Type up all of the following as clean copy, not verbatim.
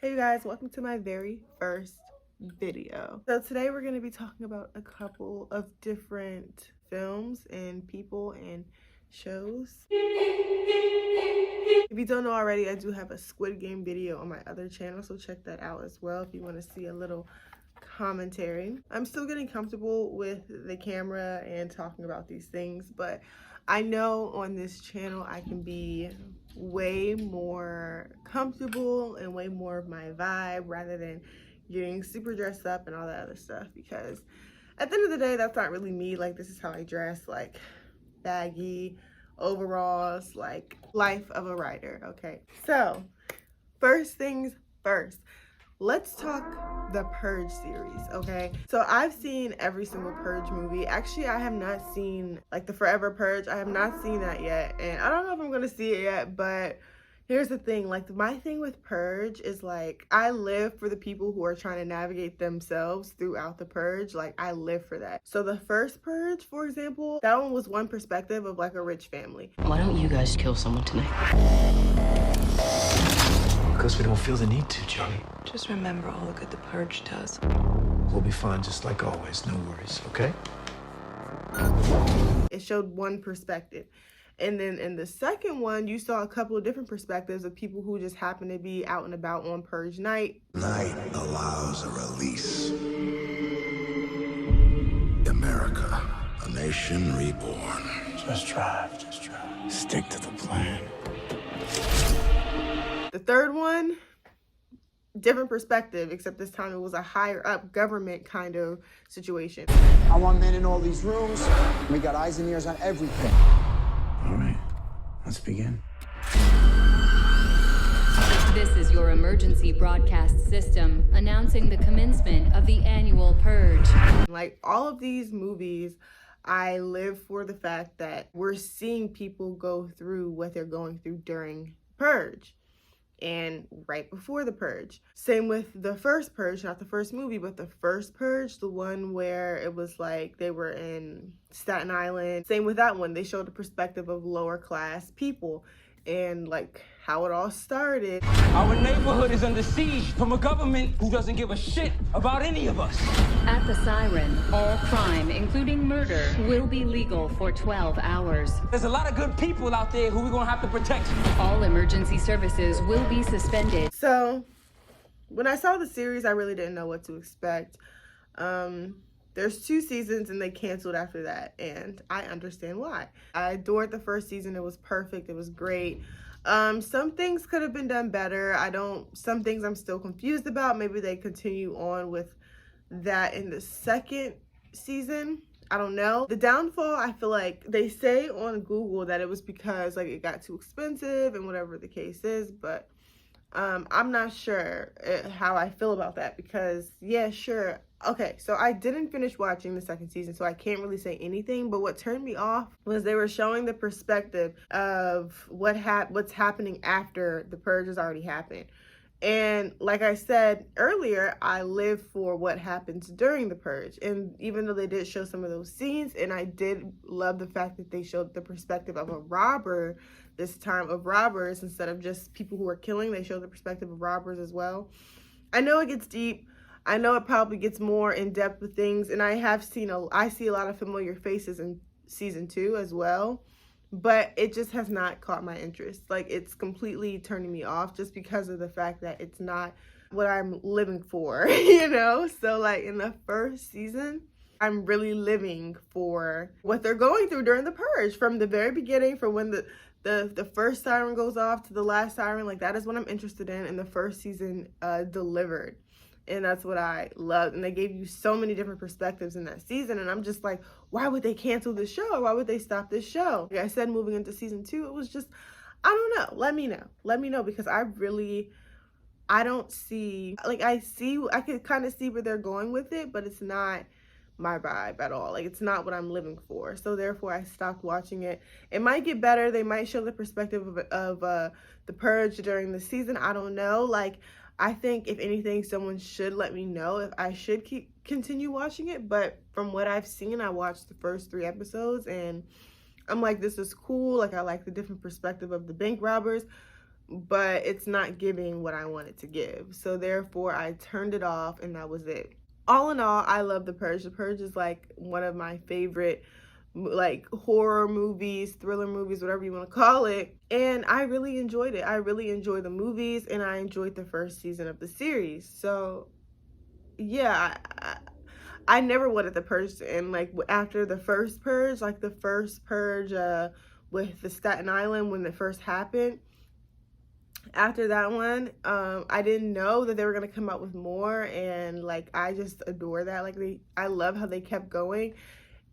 Hey you guys, welcome to my very first video. So today we're going to be talking about a couple of different films and people and shows. If you don't know already, I do have a Squid Game video on my other channel, so check that out as well if you want to see a little commentary. I'm still getting comfortable with the camera and talking about these things, but I know on this channel I can be way more comfortable and way more of my vibe rather than getting super dressed up and all that other stuff, because at the end of the day that's not really me. Like, this is how I dress, like baggy overalls, like life of a writer. Okay, so first things first, let's talk the Purge series, okay? So I've seen every single Purge movie. Actually, I have not seen like the Forever Purge. I have not seen that yet, and I don't know if I'm gonna see it yet, but here's the thing, like my thing with Purge is like I live for the people who are trying to navigate themselves throughout the Purge. Like I live for that. So the first Purge, for example, that one was one perspective of like a rich family. Why don't you guys kill someone tonight? Because we don't feel the need to, Johnny. Just remember all the good the Purge does. We'll be fine just like always. No worries, okay? It showed one perspective. And then in the second one, you saw a couple of different perspectives of people who just happened to be out and about on Purge night. Night allows a release. America, a nation reborn. Just drive. Stick to the plan. The third one, different perspective, except this time it was a higher up government kind of situation. I want men in all these rooms. We got eyes and ears on everything. All right, let's begin. This is your emergency broadcast system announcing the commencement of the annual Purge. Like all of these movies, I live for the fact that we're seeing people go through what they're going through during Purge and right before the Purge. Same with the first Purge, not the first movie, but the first Purge, the one where it was like they were in Staten Island. Same with that one. They showed the perspective of lower class people and like how it all started. Our neighborhood is under siege from a government who doesn't give a shit about any of us. At the siren, all crime, including murder, will be legal for 12 hours. There's a lot of good people out there who we're gonna have to protect. All emergency services will be suspended. So when I saw the series, I really didn't know what to expect. There's 2 seasons and they canceled after that, and I understand why. I adored the first season. It was perfect. It was great. Some things could have been done better. Some things I'm still confused about. Maybe they continue on with that in the second season. I don't know. The downfall, I feel like they say on Google that it was because like it got too expensive and whatever the case is, but I'm not sure how I feel about that, because yeah, sure. Okay, so I didn't finish watching the second season, so I can't really say anything, but what turned me off was they were showing the perspective of what's happening after the Purge has already happened. And like I said earlier, I live for what happens during the Purge. And even though they did show some of those scenes, and I did love the fact that they showed the perspective of a robber, this time of robbers, instead of just people who are killing, they showed the perspective of robbers as well. I know it gets deep. I know it probably gets more in depth with things. And I see a lot of familiar faces in season 2 as well. But it just has not caught my interest. Like, it's completely turning me off just because of the fact that it's not what I'm living for, you know? So like in the first season, I'm really living for what they're going through during the Purge, from the very beginning, from when the first siren goes off to the last siren. Like, that is what I'm interested in, and the first season delivered. And that's what I loved. And they gave you so many different perspectives in that season. And I'm just like, why would they cancel this show? Why would they stop this show? Like I said, moving into season 2, it was just, I don't know. Let me know, because I don't see, like I could kind of see where they're going with it, but it's not my vibe at all. Like, it's not what I'm living for. So therefore I stopped watching it. It might get better. They might show the perspective of the Purge during the season. I don't know. Like, I think if anything, someone should let me know if I should continue watching it. But from what I've seen, I watched the first 3 episodes and I'm like, this is cool. Like, I like the different perspective of the bank robbers. but it's not giving what I wanted to give. So therefore I turned it off and that was it. All in all, I love The Purge. The Purge is like one of my favorite like horror movies, thriller movies, whatever you want to call it. And I really enjoyed it. I really enjoyed the movies and I enjoyed the first season of the series. So yeah, I never wanted The Purge to end. Like after the first Purge, like the first Purge with the Staten Island when it first happened, after that one, I didn't know that they were gonna come out with more, and like I just adore that. Like I love how they kept going.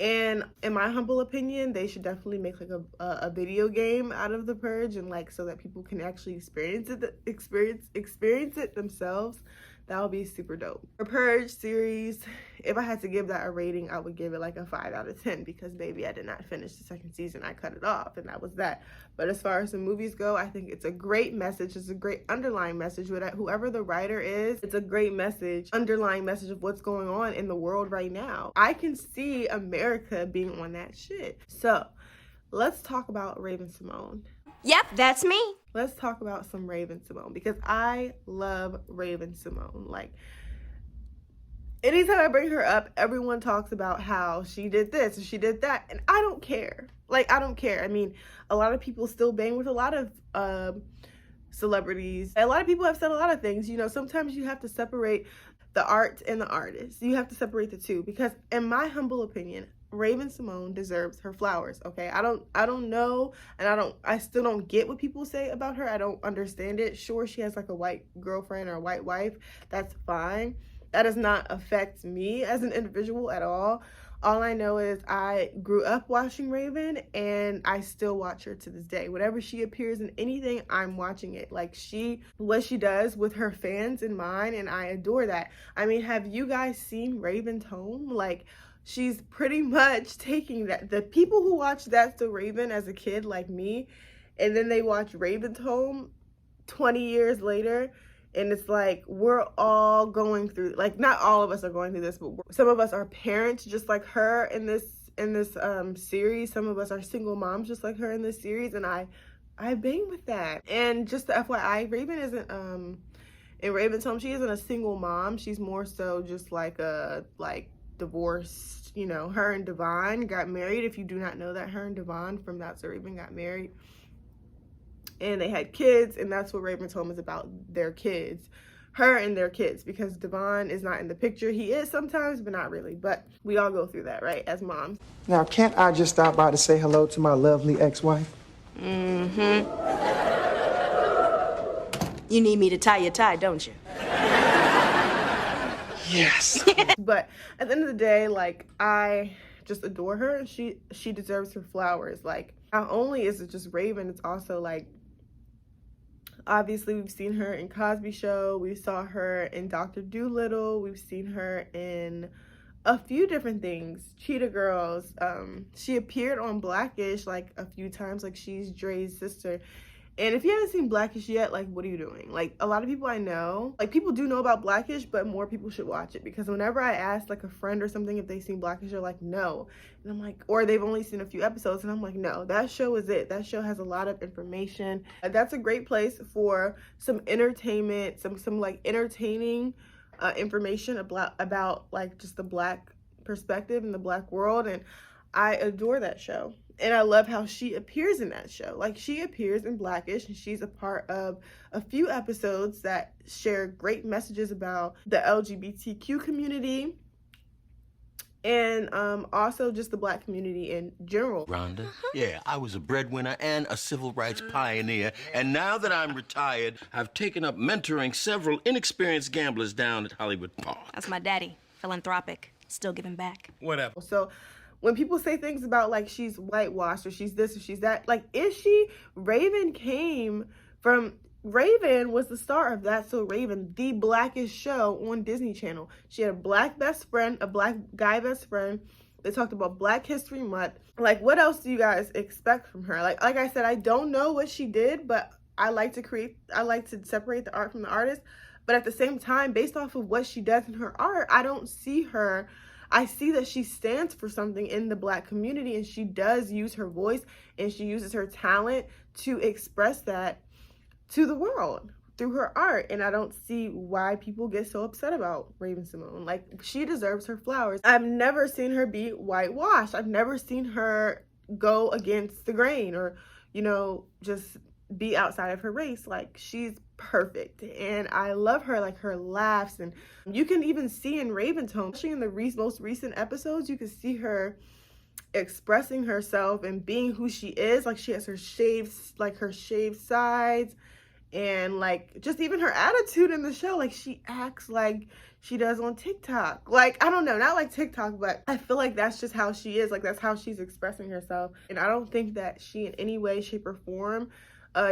And in my humble opinion, they should definitely make like a video game out of The Purge, and like so that people can actually experience it themselves. That would be super dope. The Purge series, if I had to give that a rating, I would give it like a 5 out of 10 because baby, I did not finish the second season. I cut it off and that was that. But as far as the movies go, I think it's a great message. It's a great underlying message. Whoever the writer is, it's a great message, underlying message of what's going on in the world right now. I can see America being on that shit. So let's talk about Raven Symone. Yep, that's me. Let's talk about some Raven Symone because I love Raven Symone. Like, anytime I bring her up, everyone talks about how she did this and she did that, and I don't care. Like, I don't care. I mean, a lot of people still bang with a lot of celebrities. A lot of people have said a lot of things. You know, sometimes you have to separate the art and the artist. You have to separate the two because, in my humble opinion, Raven Symone deserves her flowers, okay? I don't know, and I still don't get what people say about her. I don't understand it. Sure, she has like a white girlfriend or a white wife. That's fine. That does not affect me as an individual at all. All I know is I grew up watching Raven and I still watch her to this day. Whenever she appears in anything, I'm watching it. Like what she does with her fans in mind, and I adore that. I mean, have you guys seen Raven's home? Like, she's pretty much taking that. The people who watched That's the Raven as a kid, like me, and then they watch Raven's Home 20 years later, and it's like we're all going through, like not all of us are going through this, but some of us are parents just like her in this series. Some of us are single moms just like her in this series, and I bang with that. And just the FYI, Raven isn't in Raven's Home, she isn't a single mom. She's more so just like a divorced, you know. Her and Devon got married. If you do not know that, her and Devon from That's the Raven got married, and they had kids, and that's what Raven's Home is about, their kids, her and their kids, because Devon is not in the picture. He is sometimes, but not really. But we all go through that, right, as moms. Now, can't I just stop by to say hello to my lovely ex-wife? Mm-hmm. You need me to tie your tie, don't you? Yes. But at the end of the day, like, I just adore her, and she deserves her flowers. Like, not only is it just Raven, it's also like, obviously we've seen her in Cosby Show, we saw her in Dr. Dolittle, we've seen her in a few different things, Cheetah Girls. She appeared on Blackish like a few times, like she's Dre's sister. And if you haven't seen Blackish yet, like, what are you doing? Like, a lot of people I know, like, people do know about Blackish, but more people should watch it. Because whenever I ask, like, a friend or something if they've seen Blackish, they're like, no. And I'm like, or they've only seen a few episodes, and I'm like, no, that show is it. That show has a lot of information. That's a great place for some entertainment, some like, entertaining information about, like, just the Black perspective and the Black world. And I adore that show. And I love how she appears in that show. Like, she appears in Blackish, and she's a part of a few episodes that share great messages about the LGBTQ community and also just the Black community in general. Rhonda? Yeah, I was a breadwinner and a civil rights pioneer, and now that I'm retired, I've taken up mentoring several inexperienced gamblers down at Hollywood Park. That's my daddy, philanthropic, still giving back. Whatever. So when people say things about, like, she's whitewashed or she's this or she's that, like, is she? Raven was the star of That's So Raven, the Blackish show on Disney Channel. She had a Black best friend, a Black guy best friend. They talked about Black History Month. Like, what else do you guys expect from her? Like I said, I don't know what she did, but I like to separate the art from the artist. But at the same time, based off of what she does in her art, I don't see her. I see that she stands for something in the Black community, and she does use her voice and she uses her talent to express that to the world through her art. And I don't see why people get so upset about Raven Symone. Like, she deserves her flowers. I've never seen her be whitewashed. I've never seen her go against the grain or, you know, just be outside of her race. Like, she's perfect, and I love her, like her laughs. And you can even see in Raven's home, especially in the most recent episodes, you can see her expressing herself and being who she is. Like, she has her shaved sides, and like just even her attitude in the show, like she acts like she does on TikTok. Like, I don't know, not like TikTok, but I feel like that's just how she is. Like, that's how she's expressing herself. And I don't think that she in any way, shape, or form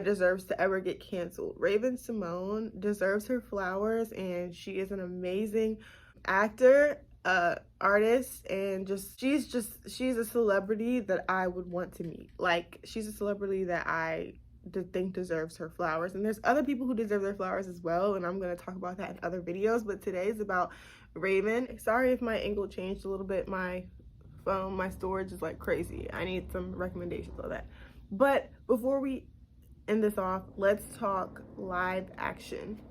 deserves to ever get canceled. Raven Symone deserves her flowers, and she is an amazing actor, artist, and she's a celebrity that I would want to meet. Like, she's a celebrity that I think deserves her flowers. And there's other people who deserve their flowers as well, and I'm going to talk about that in other videos, but today is about Raven. Sorry if my angle changed a little bit. My phone, my storage is like crazy. I need some recommendations of that. But before we end this off, let's talk live action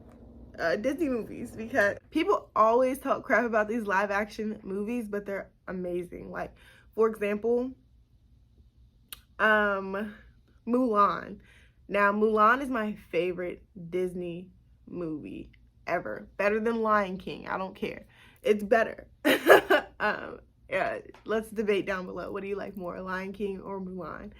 Disney movies, because people always talk crap about these live action movies, but they're amazing. Like, for example, Mulan. Now, Mulan is my favorite Disney movie ever. Better than Lion King. I don't care. It's better. Yeah, let's debate down below. What do you like more, Lion King or Mulan?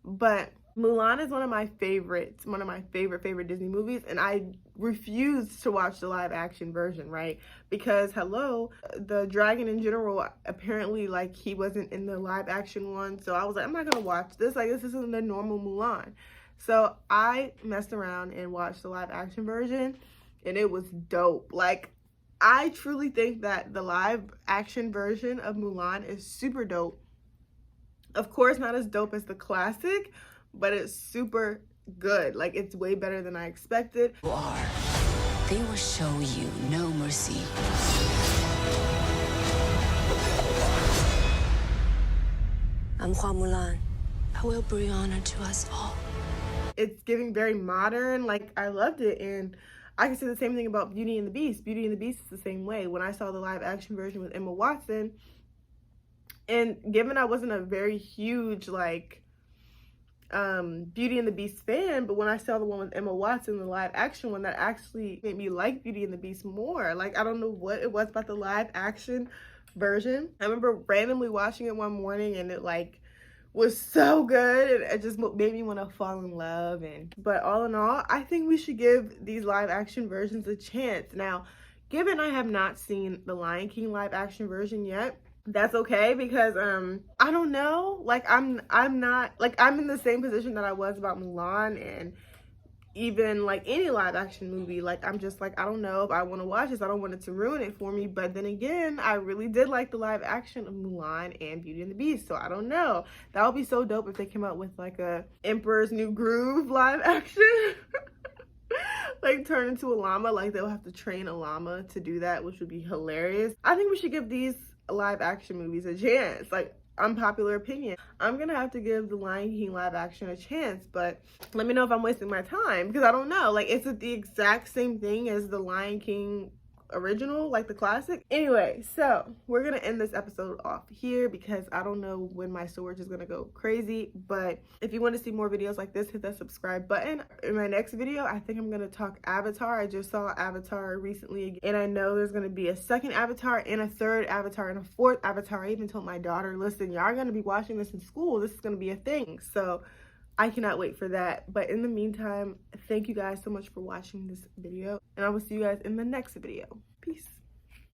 But Mulan is one of my favorite Disney movies, and I refused to watch the live action version, right? Because hello, the dragon in general, apparently, like, he wasn't in the live action one, so I was like, I'm not gonna watch this. Like, this isn't the normal Mulan. So I messed around and watched the live action version, and it was dope. Like, I truly think that the live action version of Mulan is super dope. Of course, not as dope as the classic, but it's super good. Like, it's way better than I expected. They will show you no mercy. I'm Hua Mulan. I will bring honor to us all. It's giving very modern. Like, I loved it. And I can say the same thing about Beauty and the Beast. Beauty and the Beast is the same way. When I saw the live action version with Emma Watson, and given I wasn't a very huge, like, Beauty and the Beast fan, but when I saw the one with Emma Watson, the live action one, that actually made me like Beauty and the Beast more. Like, I don't know what it was about the live action version. I remember randomly watching it one morning, and it like was so good, and it just made me want to fall in love. But all in all, I think we should give these live action versions a chance. Now, given I have not seen the Lion King live action version yet, that's okay, because I don't know, like, I'm not, like, I'm in the same position that I was about Mulan, and even like any live action movie, like, I'm just like, I don't know if I want to watch this. I don't want it to ruin it for me. But then again, I really did like the live action of Mulan and Beauty and the Beast, so I don't know. That would be so dope if they came out with like a Emperor's New Groove live action. Like, turn into a llama. Like, they'll have to train a llama to do that, which would be hilarious. I think we should give these live action movies a chance. Like, unpopular opinion, I'm gonna have to give the Lion King live action a chance, but let me know if I'm wasting my time, because I don't know. Like, is it the exact same thing as the Lion King original, like the classic? Anyway, so we're gonna end this episode off here, because I don't know when my storage is gonna go crazy. But if you want to see more videos like this, hit that subscribe button. In my next video, I think I'm gonna talk Avatar. I just saw Avatar recently, and I know there's gonna be a second Avatar and a third Avatar and a fourth Avatar. I even told my daughter, listen, y'all are gonna be watching this in school. This is gonna be a thing. So I cannot wait for that. But in the meantime, thank you guys so much for watching this video, and I will see you guys in the next video. Peace.